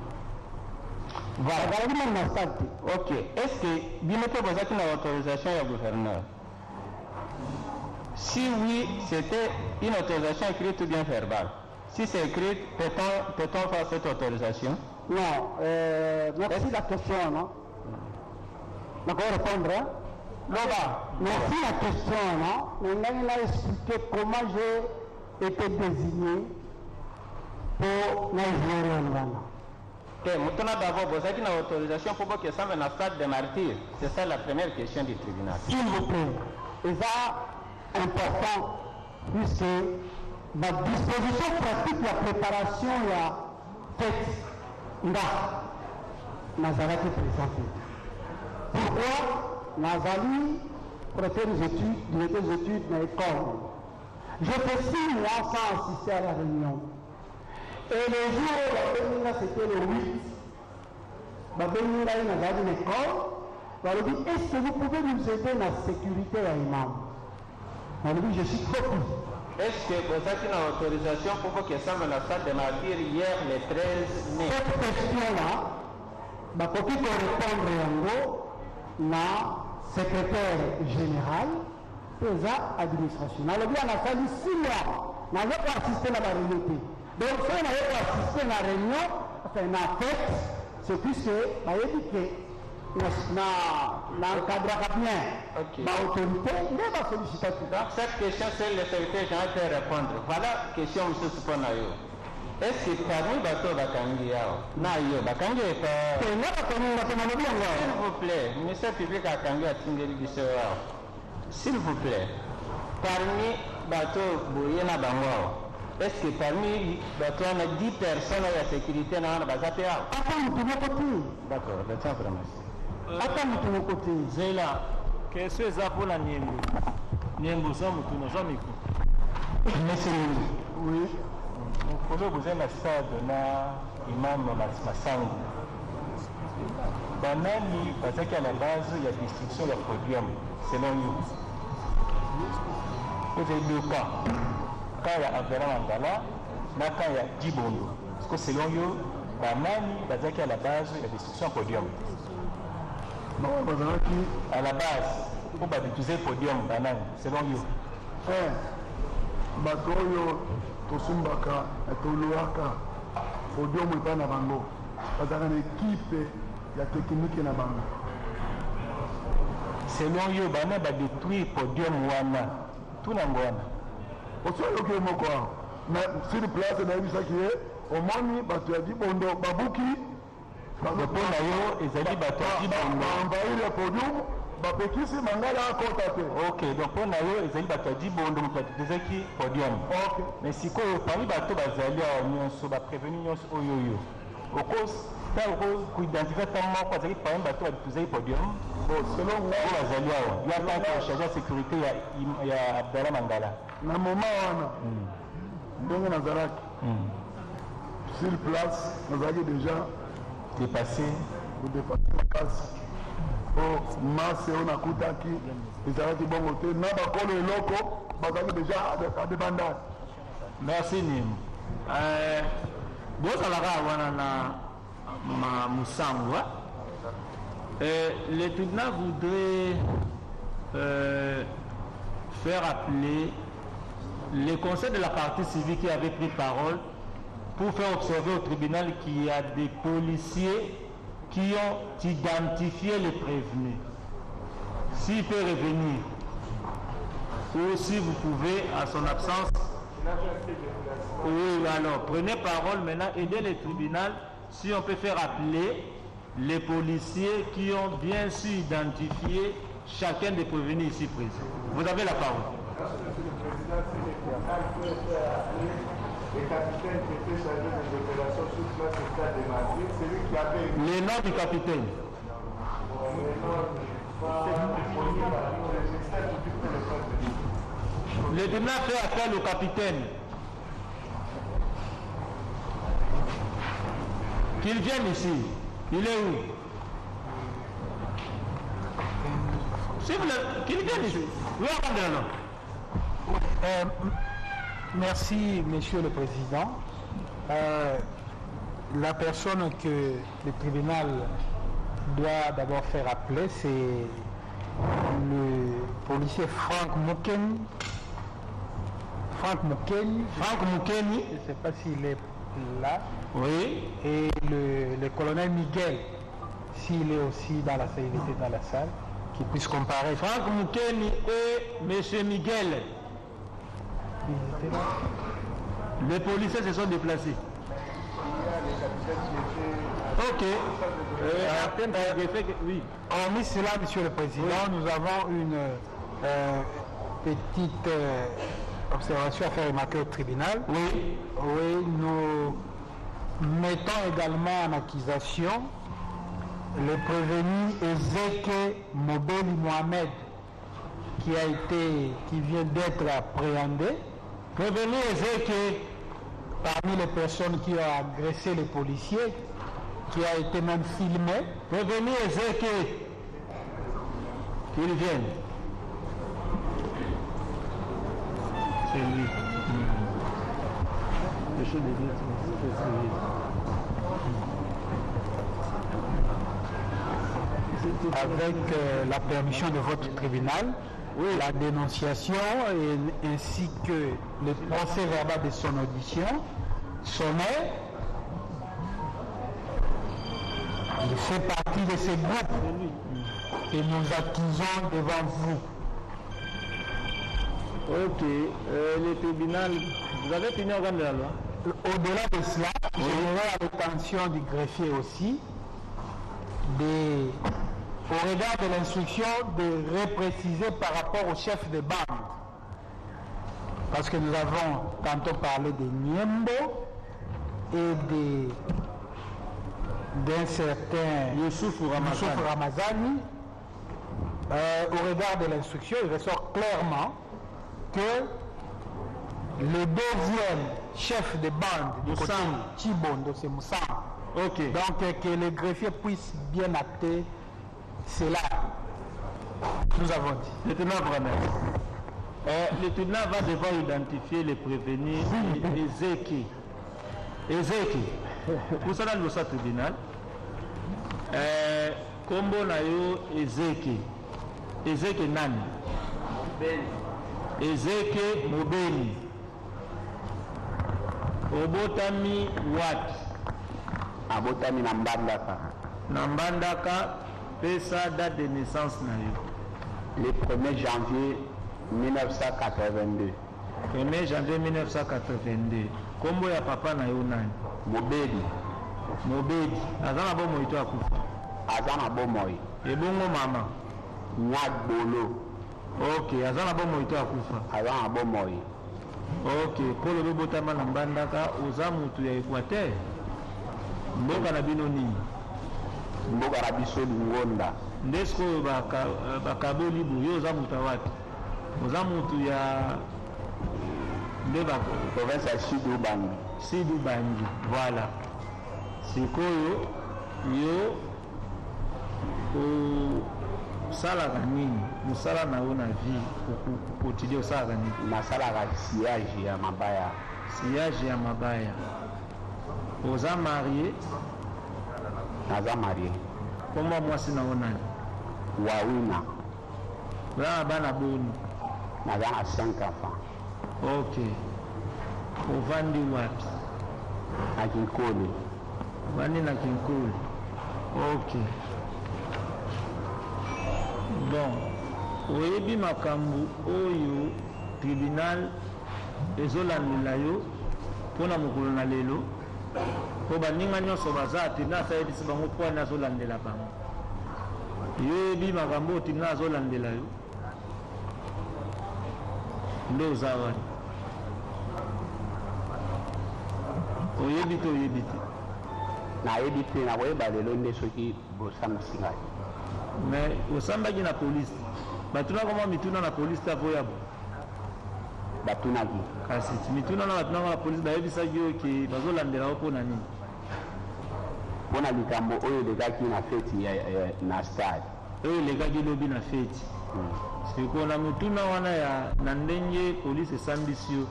bazalaki même na stade te ok est ce que bino mpe bozalaki na autorisation ya gouverneur si oui c'était une autorisation écrite ou bien verbale si c'est écrit peut-on faire cette autorisation non merci la question non d'accord répondre hein? Merci la question, non? Maintenant, il a expliqué comment j'ai été désigné pour Nigeria. Maintenant, d'abord, vous avez une autorisation pour que ça mène à stade de martyr. C'est ça la première question du tribunal. S'il vous plaît, et ça, important, puisque la disposition pratique, la préparation, la fête, Nazareth est présenté. Pourquoi? Nazali, préfère les études, directeur des études dans l'école. Je fais 6 mois sans assister à la réunion. Et le jour où la Bénina, c'était le 8, la Bénina est dans l'école, elle a dit, est-ce que vous pouvez nous aider dans la sécurité à l'imam? Elle a dit, je suis trop plus. Est-ce que vous avez une autorisation pour que ça me la salle de martyr hier, le 13 mai? Cette question-là, ma copie peut répondre en gros, na secrétaire général président administration nalobi anasali 6 mois naza koassiste na baréunion te donc soki naye koassiste na réunion na fête c'est puisque bayebi ke na encadraka bien baautorité nde basollicita tout. Donc cette question c'est le secrétaire général peut répondre. Voilà question mosusu mpo na yo. Est-ce que parmi bato bakangi yao na yo bakangi epa s'il vous plaît ministère public akangi atingeli biso yao s'il vous plaît parmi bato boye na bango awa est-ce que parmi bato wana 10 personnes ya sécurité na wana baza pe awa ata mutu moko te d'accord le temps vraiment ata mutu moko te zela question eza mpona nyembo nyembo za mutu na za mikro oui mokolo boza na stade na imam Masango banani bazaki à la base ya destruction ya podium selon you vous avez deux cas ya Avera Mangala na cas ya Dibondo parce que selon you banani bazaki à la base ya destruction ya podium non bazalaki à la base pour badutiliser podium banani selon you bato oyo tosumbaka tolwaka podium epai na bango bazalaka na ekipe ya teknike na bango selon yo bana badétruire podium wana tunango wana oso oyoki moko awa na sur place nayebisaki ye omoni bato ya Dibondo babuki mpo na yo ezali bato ya Dibondo envahir ya podium bapekisi Mangala akota te ok donc mpo na yo ezali bato ya Dibondo moto batutizaki podium mais sikoyo parmi bato bazali awa nyonso baprévenu nyonso oyoyo ntango koidentifie ta moko azali parmi bato batutizaki podium selon oyo bazali awa yo atake charge ya sécurité ya Abdallah Mangala na moma wana ndenge nazalaki sur place nazalaki déjà dépassé makasi po mase oyo nakutaki ezalaki bongo te na bakolo eloko bazalaki déjà adebandaki. Merci Nim. Bozalaka wana na Musango. Le tribunal voudrait faire appeler le conseil de la partie civile qui avait pris parole pour faire observer au tribunal qu'il y a des policiers qui ont identifié les prévenus. S'il peut revenir, ou si vous pouvez, à son absence, oui, alors prenez parole maintenant, aidez le tribunal si on peut faire appeler les policiers qui ont bien su identifier chacun des prévenus ici présents. Vous avez la parole. Le capitaine qui était chargé des opérations sur place au stade de Madrid, c'est lui qui avait... Le nom du capitaine. Le tribunal fait appel au capitaine. Qu'il vienne ici. Il est où? S'il vous plaît, qu'il vienne ici. Merci, Monsieur le Président. La personne que le tribunal doit d'abord faire appeler, c'est le policier Franck Moukeni. Franck Moukeni, je ne sais pas s'il est là. Oui. Et le colonel Miguel, s'il est aussi dans la salle, il était dans la salle, qui puisse comparer. Franck Moukeni et M. Miguel. Ils étaient là. Les policiers se sont déplacés. Ok. Oui. Hormis cela, Monsieur le Président, oui. Nous avons une petite observation à faire remarquer au tribunal. Oui. Oui, nous mettons également en accusation le prévenu Ezeke Mobeli Mohamed qui vient d'être appréhendé. Prévenu Ezeke, parmi les personnes qui ont agressé les policiers, qui a été même filmé. Prévenu Ezeke, qu'il vienne. C'est lui. Avec la permission de votre tribunal, oui, la dénonciation ainsi que le procès verbal de son audition sommet. Il fait partie de ces groupes que nous accusons devant vous. Ok. Le tribunal, vous avez fini au de la loi? Au-delà de cela, oui, je veux l'attention du greffier aussi, au regard de l'instruction, de repréciser par rapport au chef de bande. Parce que nous avons tantôt parlé de Niembo et d'un certain Youssouf Ramazani. Au regard de l'instruction, il ressort clairement que le deuxième chef de bande du côté Chibondo, c'est Moussamba. Ok. Donc que le greffier puisse bien acter cela. Nous avons dit. Lieutenant Branel. Le tribunal va devoir identifier les prévenus Ezeki. Pour ça, dans le tribunal, Kombo na yo Ezeki. Ezeki nani? Ezeki Mobeni. Obotami wapi? Abotami na Mbandaka. Na Mbandaka, pesa date de naissance na yo. Le 1er janvier 1982. 1er janvier 1982. Kombo ya papa na yo nani? Mobedi. Mobedi. Azana bo moito akufa. Azana bomoi. Ebongo mama. Nyagbolo. Ok, azana bo moito akufa. Azana bomoi. Ok, polo be botama na Mbandaka oza mutu ya Equateur. Mboka na bino nini? Mboka na biso Lingonda. Ndesko bakaboli bo yo oza mutu wapi? Oza mutu ya Ndeba province ya Sud-Ubangi. Sud-Ubangi, voilà. Sikoyo yo osalaka nini? Mosala na yo na vie quotidien osalaka nini? Nasalaka sillage ya mabaya. Sillage ya mabaya. Oza marié? Naza marié. Kombo mwasi na yo nani? Wawina. Oza na bana boni? Naza na 5 enfants. Ok. Ovandi wapi? Na Kinkole. Ovandi na Kinkole. Ok. Bon. Oyebi makambo oyo tribunal ezolandela yo mpona mokolo na lelo po baninga nyonso baza tribunal asayebisi bango mpo ani azolandela bango. Yo oyebi makambo oyo tribunal azolandela yo nde oza wana? Oyebi te oyebi te? Nayebi te, nakoyeba lelo nde soki bosambisi ngai. Mais osambaki na polisi batunaka mwa mituna na polisi te avoyabo? Batunaki. Kasi mituna na batunaka na polisi bayebisaki yo ke bazolandela yo mpo na nini? Mpona likambo oyo elekaki na feti na stade. Oyo elekaki lobi na feti. Siko na mituna wana ya na ndenge polisi esambisi yo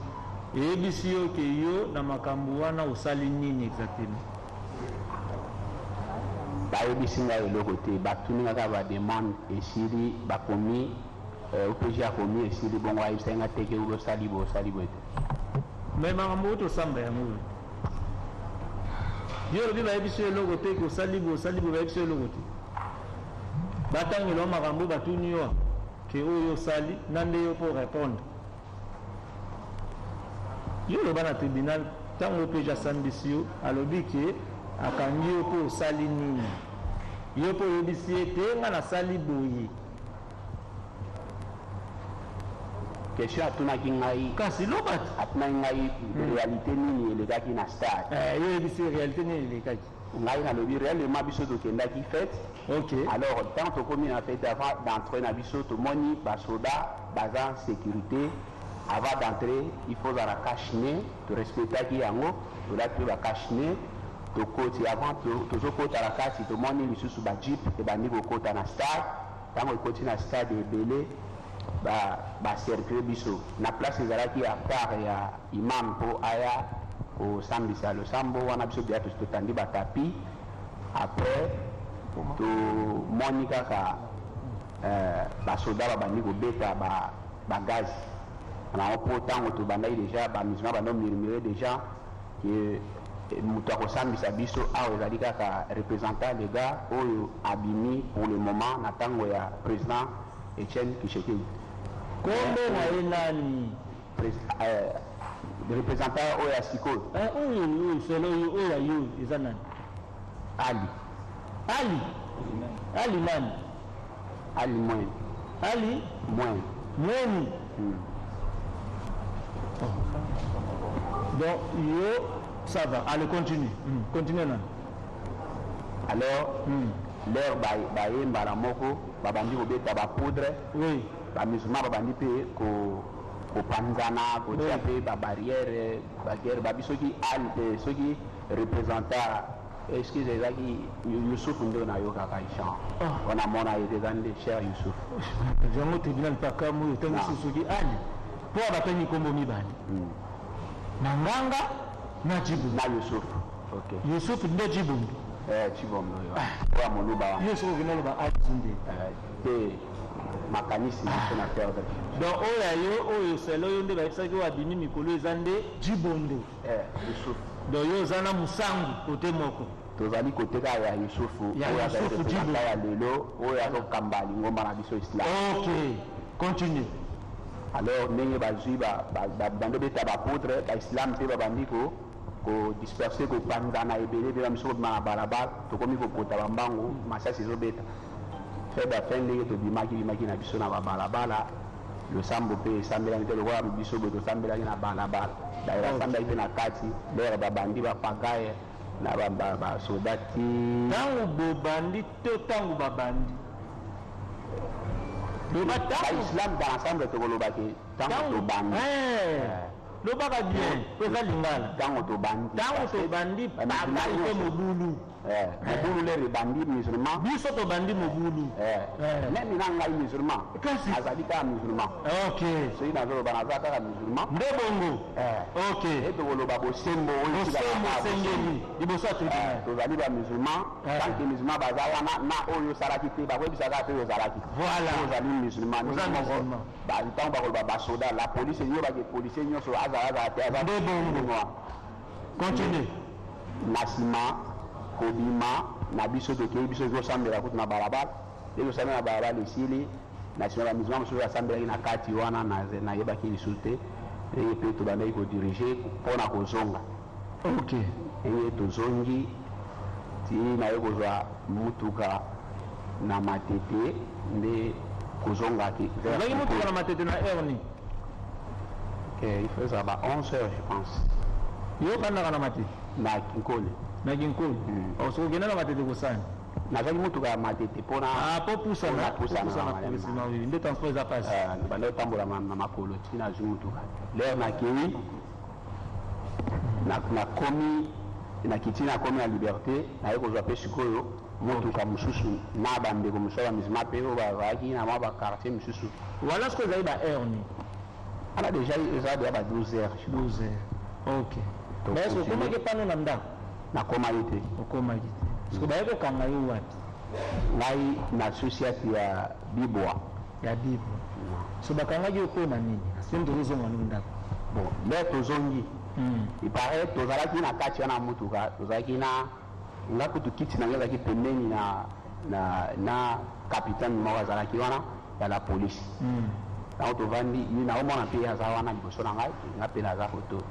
eyebisi yo ke yo na makambo wana osali nini exactement? Bayebisi ngai eloko te, batuni kaka bademande esili bakomi OPG akomi esili bongo bayebisa nga teke osali bo osali bo ete. Mais makambo oyo tosamba yango oyo yo lobi bayebisi yo eloko te ke osali bo bayebisi yo eloko te. Batangela makambo batuni yo ke oyo osali na nde yo mpo répondre. Yo loba na tribunal ntango OPG asambisi yo alobi ke akangi yo mpo osali nini, yo mpo oyebisi ye te nga nasali boye. Question atunaki ngai kasi lobati atunaki ngai réalité nini elekaki na stade. Yo oyebisi réalité nini elekaki? Ngai nalobi réellement biso tokendaki fête. Ok. Alors tant tokomi na fête avant d'entrer na biso tomoni basoda baza en sécurité. Avant d'entrer il faut la cache-nez, to respectaki yango tolati bakache-nez tokoti avant tozokota na kati tomoni lisusu bajip ebandi kokota na stade. Ntango ekoti na stade ebele bacercle biso na place ezalaki ya part ya imam mpo aya kosambisa losambo wana biso bia totandi batapi. Après tomoni kaka basoda babandi kobeta bagazi na mpo ntango tobandaki deja bamusulman bando murmure deja ke moto akosambisa biso awa ezali kaka représentant légal oyo abimi pour le moment na ntango ya président Etienne Tshisekedi. Kombo na ye nani? Représentant oyo ya sikoyo oyo selo oyo ya yo eza nani? Ali nani? Ali Mwen. Ali Mweni. Donc yo ça va, allez continue. Continue là. Alors l'air bayemba la moko babandi kobeta ba poudre. Oui. Ba musulman babandi pe kopanzana kotia mpe babarrière baguerre babi soki alte soki représentant excuse ezaki Youssouf nde nayokaka ichan wana mona ete eza nde cher Youssouf yango tribunal pakamu ntango mosusu soki ali mpo abakangi nkombo mibale na nganga na Chibundu na Youssouf Youssouf nde Chibundu Chibundu oyo moluba yo soki okende aloba azinde te makanisi biso na perdre donc oyo selo oyo nde bayebisaki oyo abimi mikolo eza nde Chibundu Youssouf donc yo oza na musangu kote moko tozali kote kaka ya Yusufu oyo azarepresenta ya lelo oyo azokamba lingomba na biso islam. Ok, continue. Alors ndenge bazwi bando beta bapôtre baislam mpe babandi kodisperse kopanzana ebele mpe bamiso kobima na balabala tokomi kokota bambangu masasi ezobeta fe bafe ndenge tobimaki na biso na babalabala losambo mpe esambelaki te lokola biso boye tosambelaki na balabala daye basambelaki mpe na kati lere babandi bapagaye na basoldati ntango bobandi to ntango babandi baislam dans l'ensemble tokolobaki ntango tobandi lobaka bien po eza lingala ntango tobandi pagai mpe mobulu mobulu lere ebandi musulman biso tobandi mobulu meme na ngai musulman azali kaka musulman soki nazoloba naza kaka musulman nde bongo e tokoloba bosembo osengeli liboso ya tribunal tozali bamusulman tanke musulman baza wana na oyo osalaki te bakoyebisaka te oyo ozalaki ozali musulman ntango bakoloba basoda la polise eyebaki policier nyonso azala te aza nde bongo continue na nsima kobima na biso tokei biso ezosambela kutu na balabala ezosambela na balabala esili na nsima bamizima mosusu asambelaki na kati wana nayebaki lisusu te eye mpe tobandaki kodirige mpona kozonga eye tozongi ti naye kozwa mutuka na matete nde kozongaki ozaki mutuka na matete na heure ni il faut ça ba 11 heures je pense yo bandaka na matete na kinkole na kinkole soki okende na matete kosani nazali mutuka ya matete mpona po pusana nde transport eza pasi banda otambola na makolo ti nazwi mutuka lere nakei nakomi nakiti nakomi na liberté naye kozwa mpe sikoyo mutuka mosusu na bandeko mosusu ya bamizima mpe oyo bazalaki na mwa baquartier mosusu wana siko ezali baheure ni ana déjà eza deya ba 12 heures ok mais okomaki pano na ndako nakomaki te okomaki te siko baye kokanga yo wapi ngai na société ya bibwa so bakangaki yo mpo na nini soni tozozonga no ndako bon nde tozongi ipare tozalaki na kati wana mutuka tozalaki na nga kutu kiti nange ezalaki pembeni na capitaine moko azalaki wana ya la polisi ntango tovandi naomona mpe aza wana liboso na ngai nga mpe naza koto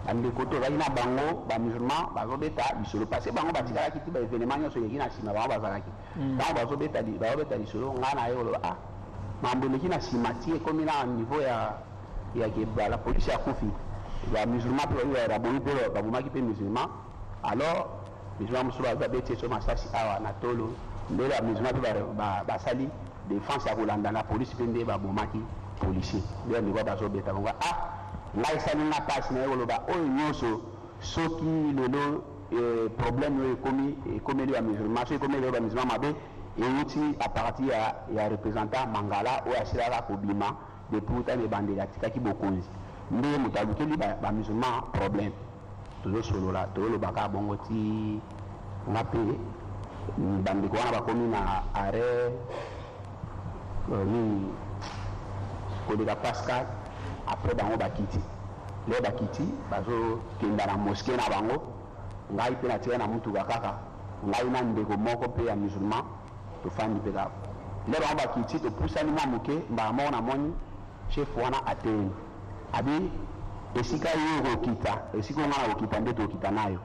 bandeko tozalaki na bango bamusulman bazobeta lisolo parce bango batikalaki ti baevenema nyonso eleki na nsima bango bazalaki ntango bazobeta lisolo ngai naye koloba mambo eleki na nsima ti ekomi na niveau ya la polisi ya kufi bamusulman mpe baboni mpe babomaki mpe musulman alors musulman mosusu babeti eso masasi awa na tolo nde bamusulman mpe basali défense ya kolanda na polisi mpe nde babomaki policier nde ndeko bazobeta bango ngai esali nga mpasi naye koloba oyo nyonso soki lelo problème oyo ekomeli bamusulman so ekomeli oyo bamusulman mabe euti a partir ya représentant mangala oyo asilaka kobima depuis utani ebandeli atikaki bokonzi nde moto alukeli bamusulman problème tozosolola tozolobaka bongo ti nga mpe bandeko wana bakomi na arrêt nini koleka pascal après bango bakiti leo bakiti bazokenda na moske na bango ngai mpe natika na mutuka kaka ngai na ndeko moko mpe ya musulman tofandi mpe kaka leo bango bakiti topusani mwa moke mbala moko namoni chef wana atelemi abi esika yo okokita esika onga na kokita nde tokita nayo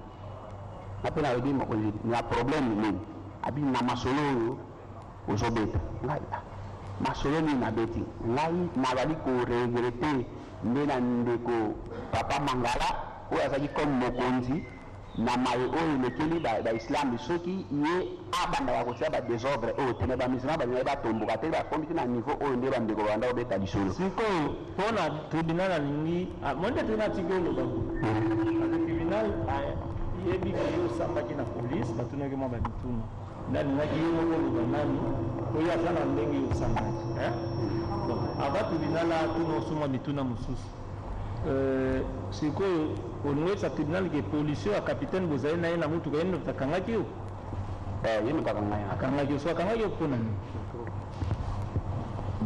nga mpe nayebi mokonzi na problème nini abi na masolo oyo ozobeta ngai masolo nini nabeti ngai nazali koregrete nde na ndeko papa mangala oyo azalaki comme mokonzi na maye oyo mekeli baislam soki ye abandaka kotia badésordre oyo tene bamisima balingai batomboka te bafondiki na niveau oyo nde bandeko banda kobeta lisolo sikoyo mpona tribunal alingi monde tena tiki oloba tribunal yebi ke yo osambaki na polise batunaki mwa bamituna nde alingaki yo moko oloba nani oyo aza na ndenge yo osambaki ava tribunal atuna osomwa mituna mosusu sikoyo olingoyesa tribunal ke polisi oyo capitaine bozali na ye na mutuka ye moto akangaki yo ye moto akangaki yo so akangaki yo mpona nini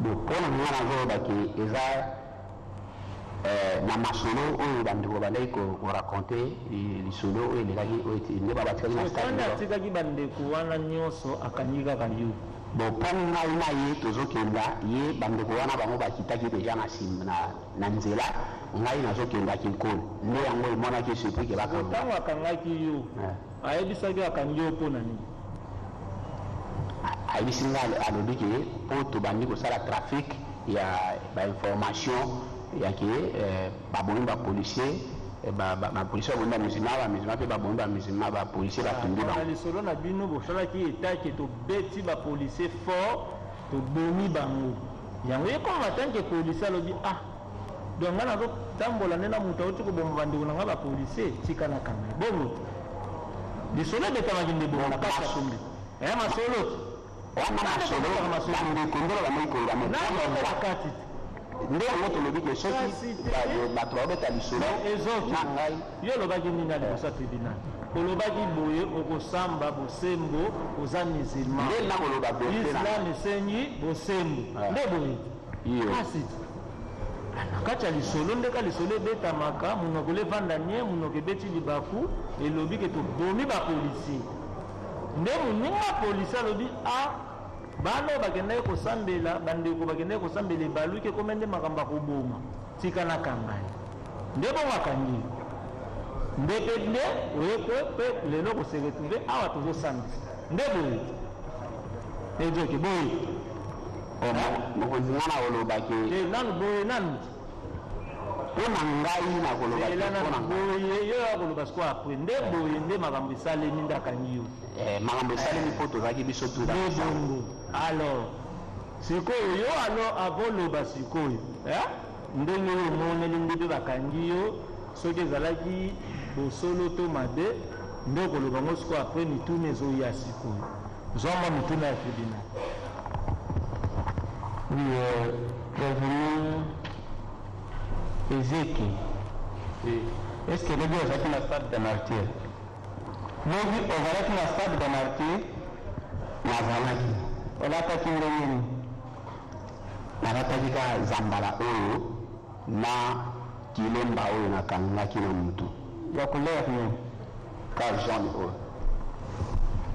mpona nga nazoloba ke eza na masolo oyo bandeko bandaki koraconte lisolo oyo elekaki nde babatikaki na stade atikaki bandeko wana nyonso akangi kaka yo bon mpona ngai na ye tozokenda ye bandeko wana bango bakitaki deja na nzela ngai nazokendaki nkolo nde yango emonaki surpris ke bakanga ntango akangaki yo ayebisaki akangi yo mpona nini ayebisi ngai alobi ke mpo tobandi kosala trafic ya bainformation yake babomi bapolisier bapolisier babomi bamizima mpe babomi bamizima bapolisier batumbi bango lisolo na bino bosalaki etake tobeti bapolisier fort tobomi bango yango ye koma tanke polisier alobi donc nga nazotambola nde na moto auti koboma bandeko na nga bapolisier tika na kanga bongo lisolo ebetamaki nde bongo na kati ya sombi masolo wana masolo bandeko bakati nde yango tolobi ke soki bato babeta lisolo na ngai yo olobaki nini na liboso ya tribunal olobaki boye okosamba bosembo oza musulman nde nakoloba islam esengi bosembo nde boye kasi na kati ya lisolo ndeka lisolo ebetamaka monoko levanda nie monoko ebeti libaku elobi ke tobomi bapolisier nde moninga polisier alobi bana oyo bakendaki kosambela bandeko bakendaki kosambela ebaluki ekoma nde makambo akoboma tika nakangai nde bongo akangi nde mpe nde oyekwe mpe lelo koseretrouve awa tozosambisa nde boye ezoke boye mokonzi nga na olobaki nanu boye nanu mpona ngai nakolobaboye yo akoloba siko apre nde boye nde makambo esalemi nde akangi yo makambo esalemi mpo tozalaki biso tubongo alors sikoyo yo avoloba sikoyo ndenge oyo omoneli nde mpe bakangi yo soki ezalaki bosolo to mabe nde okoloba ngo sikoyo apres mituna ezoya sikoyo zomwa mituna ya tribunal prévenu Ezeki est-ce que lobi ozalaki na stade de martyr lobi ozalaki na stade de martyr nazalaki olataki ndenge nini nalataki ka zambala oyo na kilemba oyo nakangaki na mutu ya couleur nini ka jaune oyo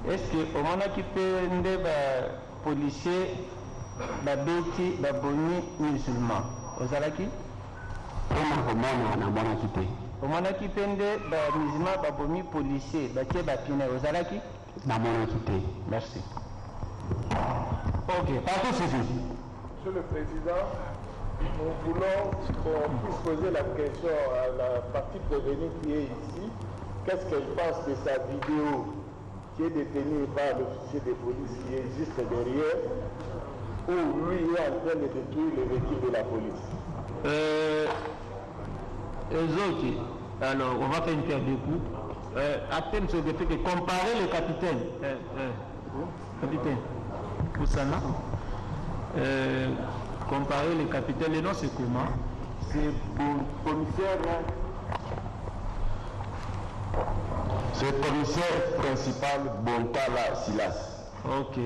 est-ce que omonaki mpe nde bapolisier babeti babomi musulman ozalaki mpona komona namonaki te omonaki mpe nde bamusulman babomi policier batie bapine ozalaki namonaki te merci ok partout suffit. Monsieur le Président, nous voulons qu'on puisse poser la question à la partie prévenue qui est ici. Qu'est-ce qu'elle pense de sa vidéo qui est détenue par l'officier de police qui est juste derrière, où lui est en train de détruire le véhicule de la police? Ezoki, alors on va faire une pierre de coups. Athènes se fait que comparer le capitaine. Capitaine Poussana. Comparer le capitaine, le nom c'est comment? C'est commissaire. C'est le commissaire principal Bontala Silas. Ok,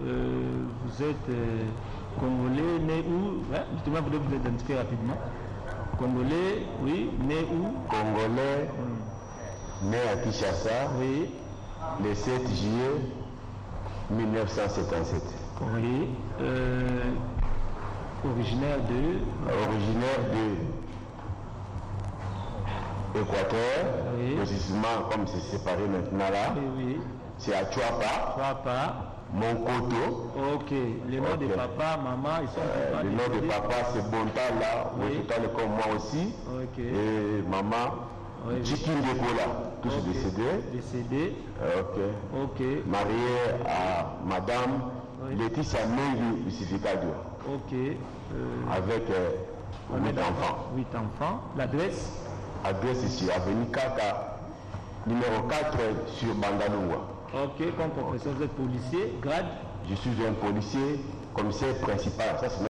vous êtes congolais, né où? Justement, vous devez vous identifier rapidement. Congolais, oui, né où? Congolais, né à Kinshasa, oui, le 7 juillet 1977. Oui, originaire de Équateur, oui. Précisément comme c'est séparé maintenant là, oui, oui. C'est à Chouapa. Chouapa. Monkoto. Ok, le nom de papa, maman, ils sont le nom de papa c'est Bontala, oui. Total comme moi aussi. Ok. Et maman, Oui, oui. Chikin Dekola, tous Ok. décédés. Décédé. Ok. Marié à Madame Oui. Laetitia Mengu Lucificadio, Ok. avec On est 8 enfants. 8 enfants. L'adresse? Adresse ici, avenue Kaka, numéro 4 sur Bandalungwa. Ok, comme professeur, vous êtes policier, grade? Je suis un policier, commissaire principal. Ça, c'est